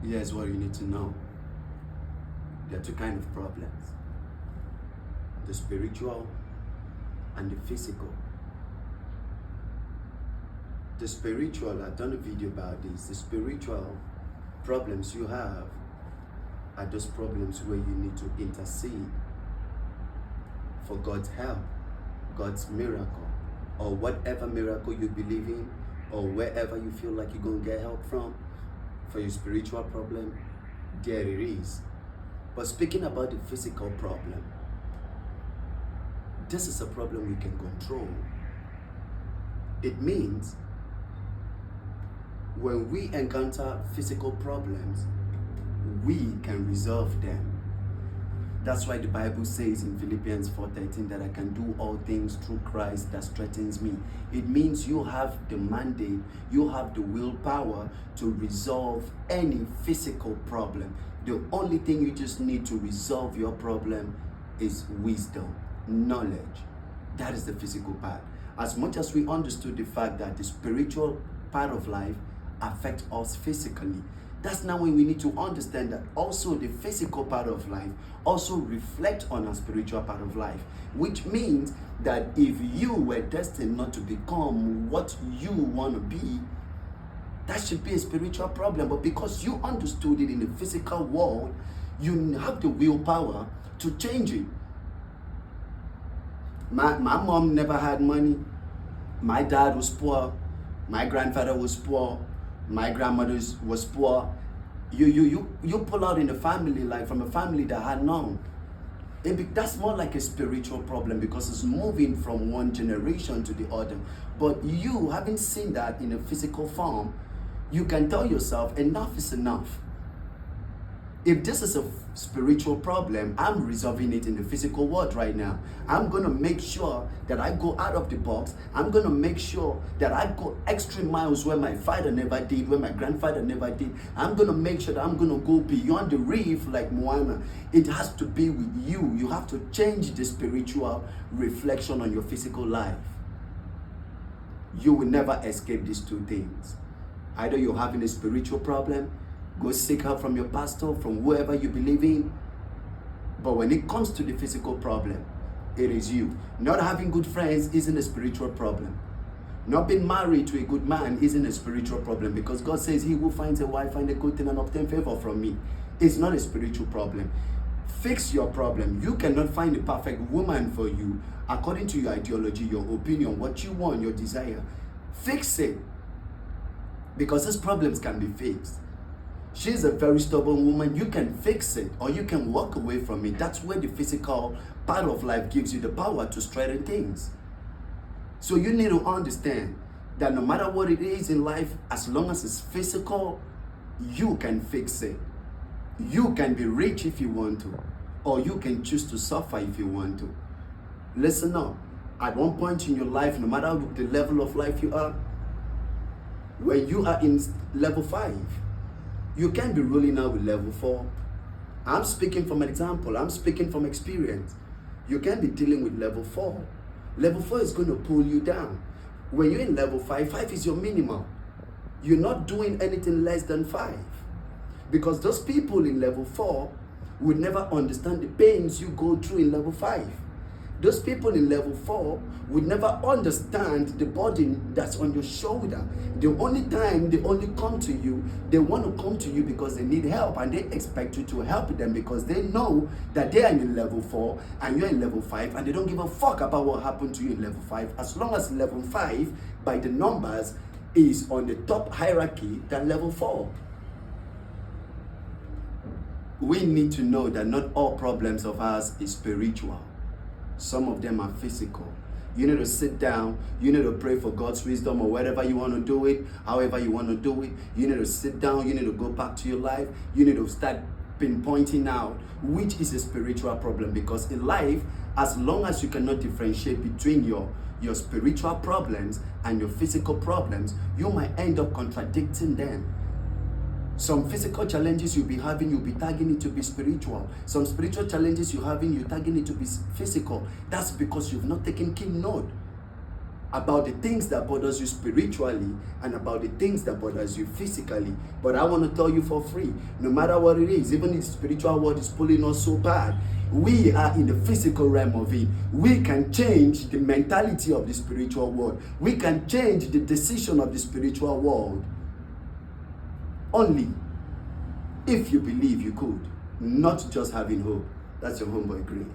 Here's what you need to know. There are two kinds of problems: the spiritual and the physical. The spiritual, I've done a video about this. The spiritual problems you have are those problems where you need to intercede for God's help, God's miracle, or whatever miracle you believe in, or wherever you feel like you're going to get help from. For your spiritual problem, there it is. But speaking about the physical problem, this is a problem we can control. It means when we encounter physical problems, we can resolve them. That's why the Bible says in Philippians 4:13 that I can do all things through Christ that strengthens me. It means you have the mandate, you have the willpower to resolve any physical problem. The only thing you just need to resolve your problem is wisdom, knowledge. That is the physical part. As much as we understood the fact that the spiritual part of life affects us physically, that's now when we need to understand that also the physical part of life also reflects on our spiritual part of life, which means that if you were destined not to become what you want to be, that should be a spiritual problem. But because you understood it in the physical world, you have the willpower to change it. My mom never had money. My dad was poor. My grandfather was poor. My grandmother was poor. You pull out in the family, like from a family that had none. That's more like a spiritual problem because it's moving from one generation to the other. But you, having seen that in a physical form, you can tell yourself enough is enough. If this is a spiritual problem, I'm resolving it in the physical world right now. I'm going to make sure that I go out of the box. I'm going to make sure that I go extra miles where my father never did, where my grandfather never did. I'm going to make sure that I'm going to go beyond the reef like Moana. It has to be with you. You have to change the spiritual reflection on your physical life. You will never escape these two things. Either you're having a spiritual problem, go seek help from your pastor, from whoever you believe in. But when it comes to the physical problem, it is you. Not having good friends isn't a spiritual problem. Not being married to a good man isn't a spiritual problem, because God says he who finds a wife finds a good thing and obtain favor from me. It's not a spiritual problem. Fix your problem. You cannot find a perfect woman for you according to your ideology, your opinion, what you want, your desire. Fix it. Because these problems can be fixed. She's a very stubborn woman. You can fix it or you can walk away from it. That's where the physical part of life gives you the power to straighten things. So you need to understand that no matter what it is in life, as long as it's physical, you can fix it. You can be rich if you want to, or you can choose to suffer if you want to. Listen up. At one point in your life, no matter the level of life you are, when you are in level 5, you can't be rolling out with level 4. I'm speaking from an example. I'm speaking from experience. You can't be dealing with level 4. Level 4 is going to pull you down. When you're in level 5, 5 is your minimum. You're not doing anything less than 5. Because those people in level 4 would never understand the pains you go through in level 5. Those people in level 4 would never understand the burden that's on your shoulder. The only time they only come to you, they want to come to you because they need help, and they expect you to help them because they know that they are in level 4 and you're in level 5, and they don't give a fuck about what happened to you in level 5, as long as level 5, by the numbers, is on the top hierarchy than level 4. We need to know that not all problems of ours is spiritual. Some of them are physical. You need to sit down. You need to pray for God's wisdom, or whatever you want to do it, however you want to do it. You need to sit down. You need to go back to your life. You need to start pinpointing out which is a spiritual problem. Because in life, as long as you cannot differentiate between your spiritual problems and your physical problems, you might end up contradicting them. Some physical challenges you'll be having, you'll be tagging it to be spiritual. Some spiritual challenges you're having, you're tagging it to be physical. That's because you've not taken keen note. about the things that bothers you spiritually and about the things that bothers you physically. But I want to tell you for free, no matter what it is, even if the spiritual world is pulling us so bad, we are in the physical realm of it. We can change the mentality of the spiritual world. We can change the decision of the spiritual world only if you believe you could, not just having hope. That's your homeboy Green.